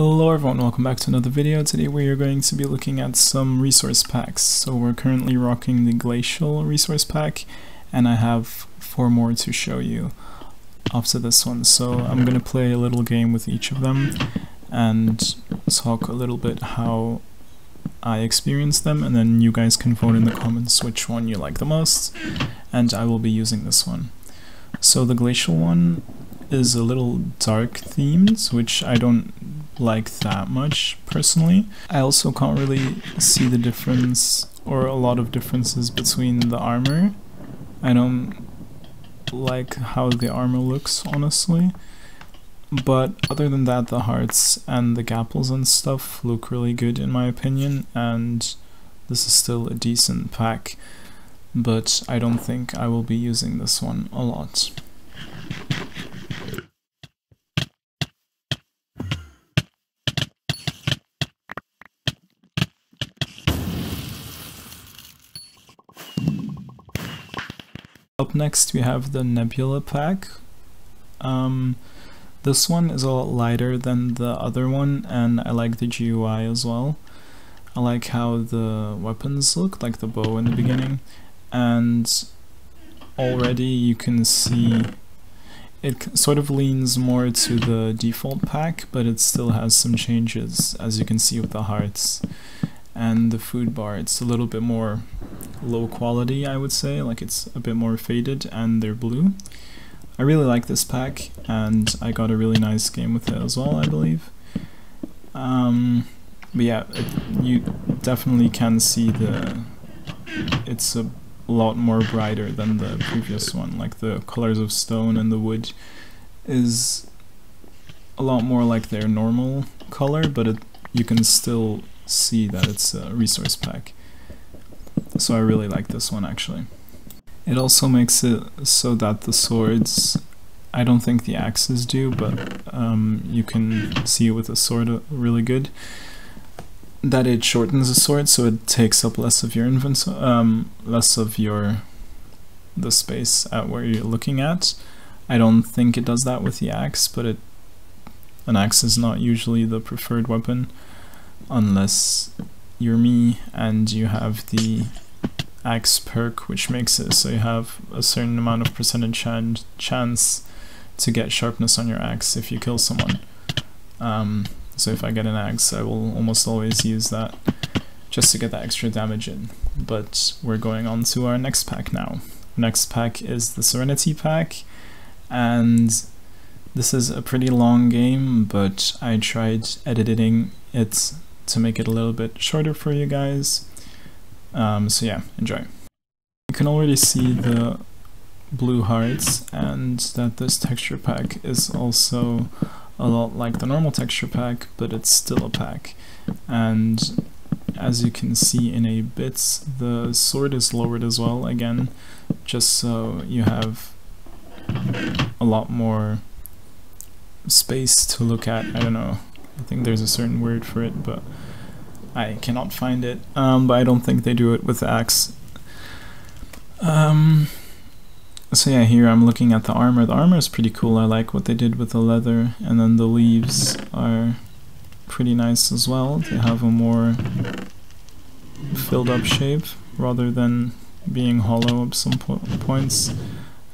Hello everyone, welcome back to another video. Today we are going to be looking at some resource packs. So we're currently rocking the glacial resource pack, and I have 4 more to show you after this one. So I'm going to play a little game with each of them and talk a little bit how I experienced them, and then you guys can vote in the comments which one you like the most, and I will be using this one. So the glacial one is a little dark themed, which I don't like that much personally. I also can't really see the difference, or a lot of differences, between the armor. I don't like how the armor looks, honestly. But other than that, the hearts and the gapples and stuff look really good in my opinion, and this is still a decent pack, but I don't think I will be using this one a lot. Up next we have the nebula pack. This one is a lot lighter than the other one, and I like the GUI as well. I like how the weapons look, like the bow in the beginning, and already you can see it sort of leans more to the default pack, but it still has some changes, as you can see with the hearts and the food bar. It's a little bit more low quality, I would say, like it's a bit more faded, and they're blue. I really like this pack, and I got a really nice game with it as well, I believe. But yeah, you definitely can see it's a lot more brighter than the previous one. Like the colors of stone and the wood is a lot more like their normal color, but you can still see that it's a resource pack. So I really like this one actually. It also makes it so that the swords, I don't think the axes do, but you can see it with the sword really good, that it shortens the sword so it takes up less of your the space at where you're looking at. I don't think it does that with the axe, but an axe is not usually the preferred weapon unless you're me and you have the axe perk, which makes it so you have a certain amount of percentage chance to get sharpness on your axe if you kill someone. So if I get an axe, I will almost always use that just to get that extra damage in. But we're going on to our next pack now. Next pack is the Serenity pack, and this is a pretty long game, but I tried editing it to make it a little bit shorter for you guys. So yeah, enjoy. You can already see the blue hearts, and that this texture pack is also a lot like the normal texture pack, but it's still a pack. And as you can see in a bit, the sword is lowered as well, again, just so you have a lot more space to look at. I don't know, I think there's a certain word for it, but I cannot find it, but I don't think they do it with the axe. So yeah, here I'm looking at the armor. The armor is pretty cool. I like what they did with the leather, and then the leaves are pretty nice as well. They have a more filled up shape rather than being hollow at some points.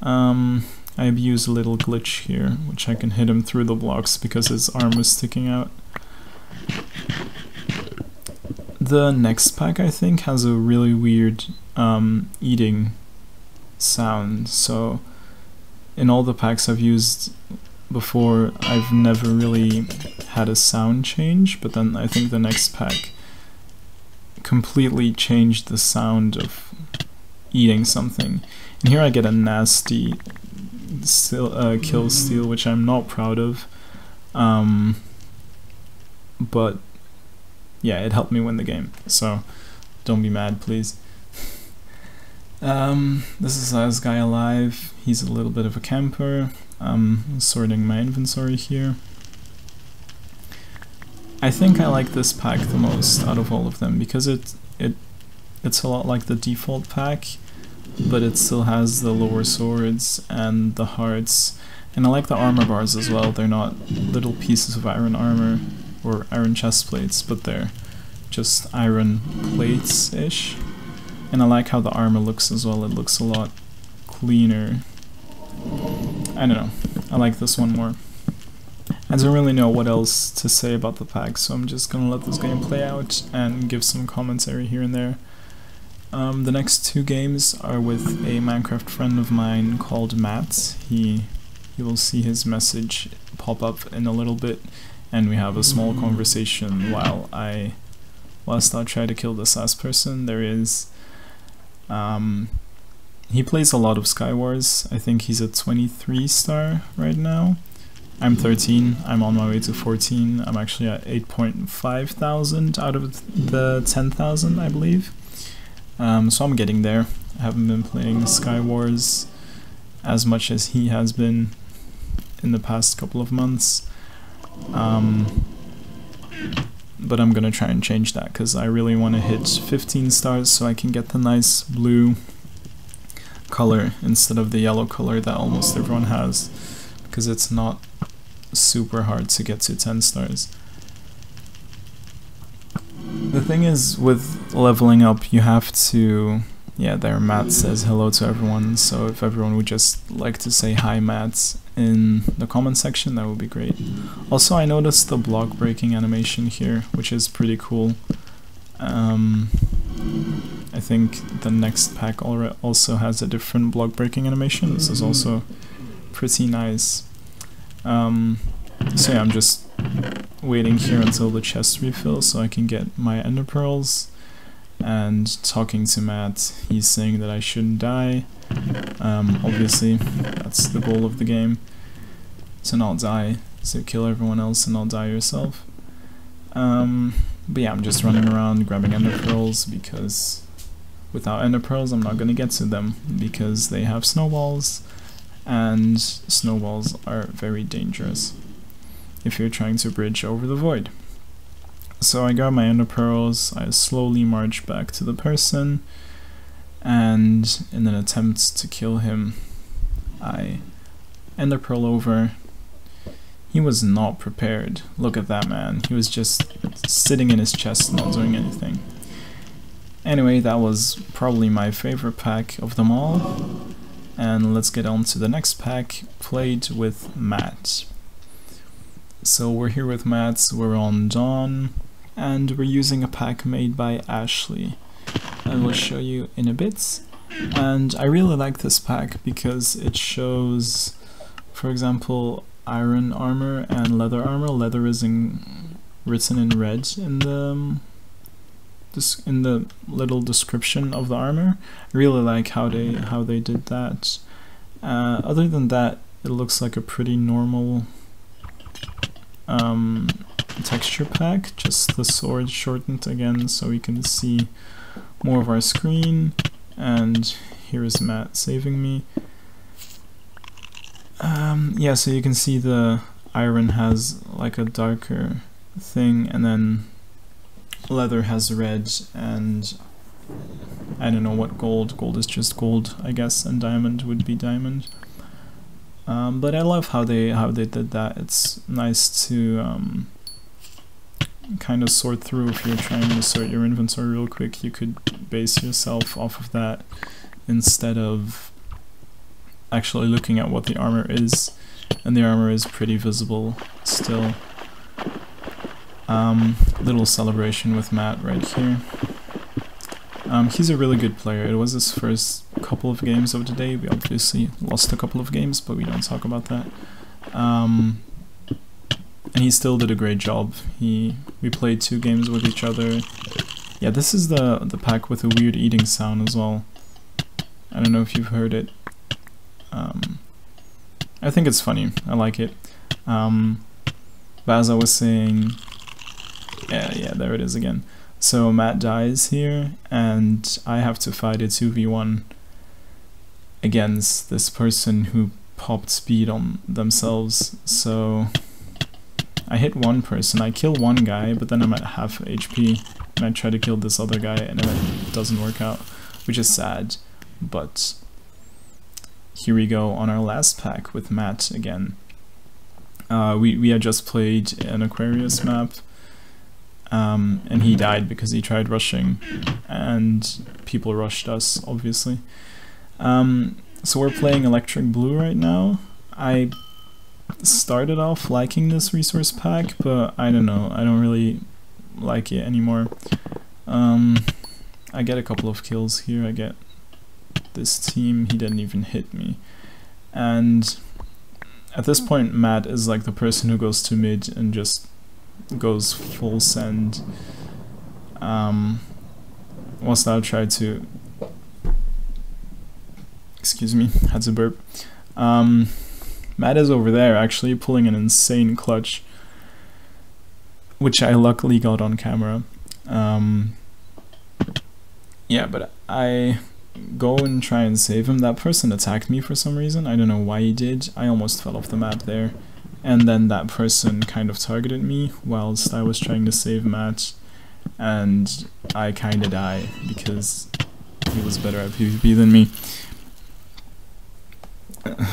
I abuse a little glitch here, which I can hit him through the blocks because his arm is sticking out. The next pack, I think, has a really weird eating sound. So in all the packs I've used before, I've never really had a sound change, but then I think the next pack completely changed the sound of eating something. And here I get a nasty kill steal, which I'm not proud of, but yeah, it helped me win the game, so don't be mad, please. This is this guy alive. He's a little bit of a camper. I'm sorting my inventory here. I think I like this pack the most out of all of them because it's a lot like the default pack, but it still has the lower swords and the hearts, and I like the armor bars as well. They're not little pieces of iron armor. or iron chest plates, but they're just iron plates-ish. And I like how the armor looks as well. It looks a lot cleaner. I don't know. I like this one more. I don't really know what else to say about the pack, so I'm just gonna let this game play out and give some commentary here and there. The next two games are with a Minecraft friend of mine called Matt. You will see his message pop up in a little bit, and we have a small conversation whilst I try to kill this last person. There is he plays a lot of Skywars. I think he's at 23 star right now. I'm 13, I'm on my way to 14. I'm actually at 8.5 thousand out of the 10,000, I believe. So I'm getting there. I haven't been playing Skywars as much as he has been in the past couple of months. But I'm gonna try and change that because I really want to hit 15 stars so I can get the nice blue color instead of the yellow color that almost everyone has, because it's not super hard to get to 10 stars. The thing is, with leveling up, you have to... Yeah, there Matt says hello to everyone, so if everyone would just like to say hi Matt in the comment section, that would be great. Also, I noticed the block breaking animation here, which is pretty cool. I think the next pack also has a different block breaking animation. This is also pretty nice. So yeah, I'm just waiting here until the chest refills so I can get my ender pearls, and talking to Matt. He's saying that I shouldn't die. Obviously, that's the goal of the game, to not die, so kill everyone else and not die yourself. But yeah, I'm just running around grabbing ender pearls, because without ender pearls I'm not gonna get to them, because they have snowballs, and snowballs are very dangerous if you're trying to bridge over the void. So I grab my ender pearls, I slowly march back to the person, and in an attempt to kill him, I ender pearl over. He was not prepared. Look at that man. He was just sitting in his chest, not doing anything. Anyway, that was probably my favorite pack of them all. And let's get on to the next pack, played with Matt. So we're here with Matt, we're on Dawn, and we're using a pack made by Ashley. I will show you in a bit. And I really like this pack because it shows, for example, iron armor and leather armor. Leather is written in red in the little description of the armor. I really like how they did that. Other than that, it looks like a pretty normal texture pack, just the sword shortened again so we can see more of our screen. And here is Matt saving me. Yeah, so you can see the iron has like a darker thing, and then leather has red, and I don't know what gold. Gold is just gold, I guess, and diamond would be diamond. But I love how they did that. It's nice to kind of sort through. If you're trying to sort your inventory real quick, you could base yourself off of that instead of actually looking at what the armor is, and the armor is pretty visible still. Little celebration with Matt right here. He's a really good player. It was his first couple of games of the day. We obviously lost a couple of games, but we don't talk about that. And he still did a great job. We played 2 games with each other. Yeah, this is the pack with a weird eating sound as well. I don't know if you've heard it. I think it's funny. I like it. But as I was saying, yeah, there it is again. So Matt dies here, and I have to fight a 2v1 against this person who popped speed on themselves. So I hit one person, I kill one guy, but then I'm at half HP, and I try to kill this other guy, and it doesn't work out, which is sad. But here we go on our last pack with Matt again. We had just played an Aquarius map, and he died because he tried rushing, and people rushed us, obviously. So we're playing Electric Blue right now. I started off liking this resource pack, but I don't know, I don't really like it anymore. I get a couple of kills here, I get this team, he didn't even hit me. And at this point, Matt is like the person who goes to mid and just goes full send. Whilst I'll try to... Excuse me, had to burp. Matt is over there actually pulling an insane clutch, which I luckily got on camera. Yeah, but I go and try and save him. That person attacked me for some reason. I don't know why he did. I almost fell off the map there. And then that person kind of targeted me whilst I was trying to save Matt. And I kinda die because he was better at PvP than me.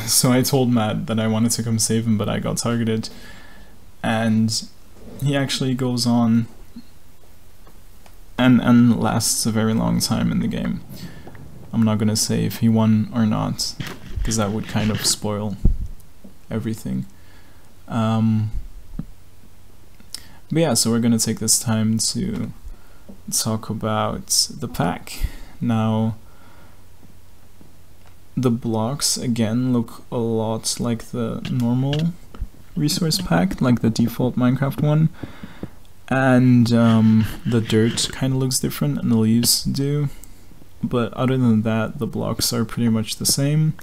So I told Matt that I wanted to come save him, but I got targeted. And he actually goes on and lasts a very long time in the game. I'm not gonna say if he won or not, because that would kind of spoil everything. But yeah, so we're gonna take this time to talk about the pack. Now, the blocks again look a lot like the normal resource pack, like the default Minecraft one, and the dirt kind of looks different and the leaves do, but other than that the blocks are pretty much the same,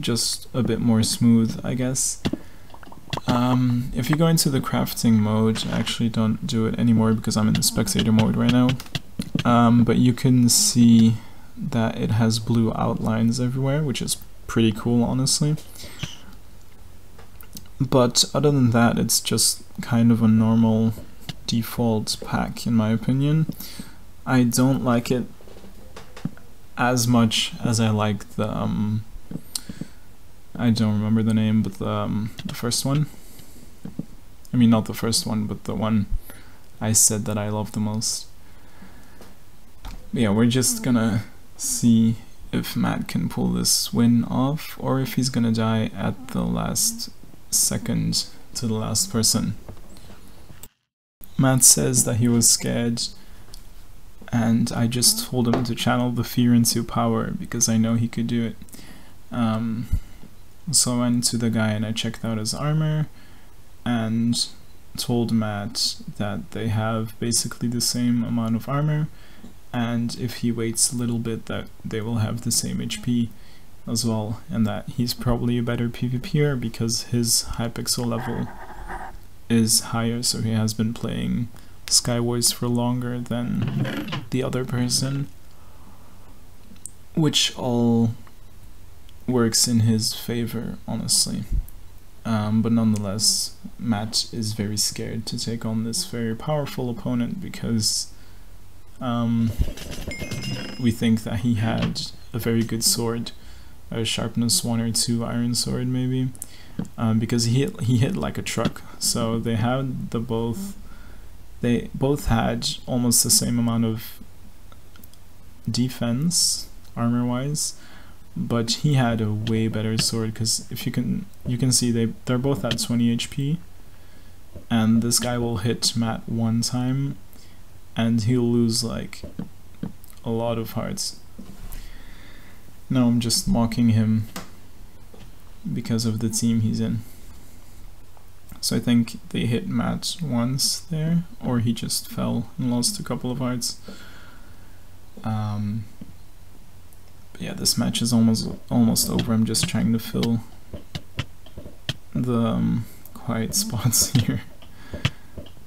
just a bit more smooth, I guess. If you go into the crafting mode, I actually don't do it anymore because I'm in the spectator mode right now, but you can see that it has blue outlines everywhere, which is pretty cool, honestly. But other than that, it's just kind of a normal default pack in my opinion. I don't like it as much as I like the I don't remember the name, but the first one. I mean, not the first one, but the one I said that I love the most. But yeah, we're just gonna see if Matt can pull this win off, or if he's gonna die at the last second to the last person. Matt says that he was scared, and I just told him to channel the fear into power because I know he could do it. So I went to the guy and I checked out his armor and told Matt that they have basically the same amount of armor, and if he waits a little bit that they will have the same HP as well, and that he's probably a better PvPer because his hypixel level is higher, so he has been playing Skywars for longer than the other person, which all works in his favor, honestly. But nonetheless, Matt is very scared to take on this very powerful opponent because we think that he had a very good sword, a sharpness 1 or 2 iron sword maybe, because he hit like a truck. So they had they both had almost the same amount of defense armor wise, but he had a way better sword, because if you can see they're both at 20 HP, and this guy will hit Matt one time and he'll lose like a lot of hearts. No, I'm just mocking him because of the team he's in. So I think they hit Matt once there, or he just fell and lost a couple of hearts. But yeah, this match is almost over. I'm just trying to fill the quiet spots here.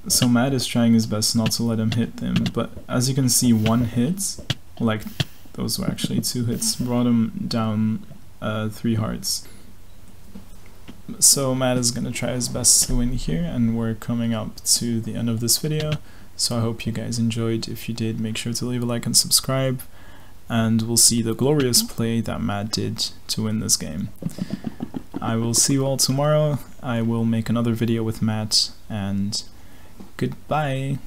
So Matt is trying his best not to let him hit him, but as you can see, one hit, like those were actually 2 hits, brought him down 3 hearts. So Matt is gonna try his best to win here, and we're coming up to the end of this video. So I hope you guys enjoyed. If you did, make sure to leave a like and subscribe, and we'll see the glorious play that Matt did to win this game. I will see you all tomorrow. I will make another video with Matt, and Goodbye.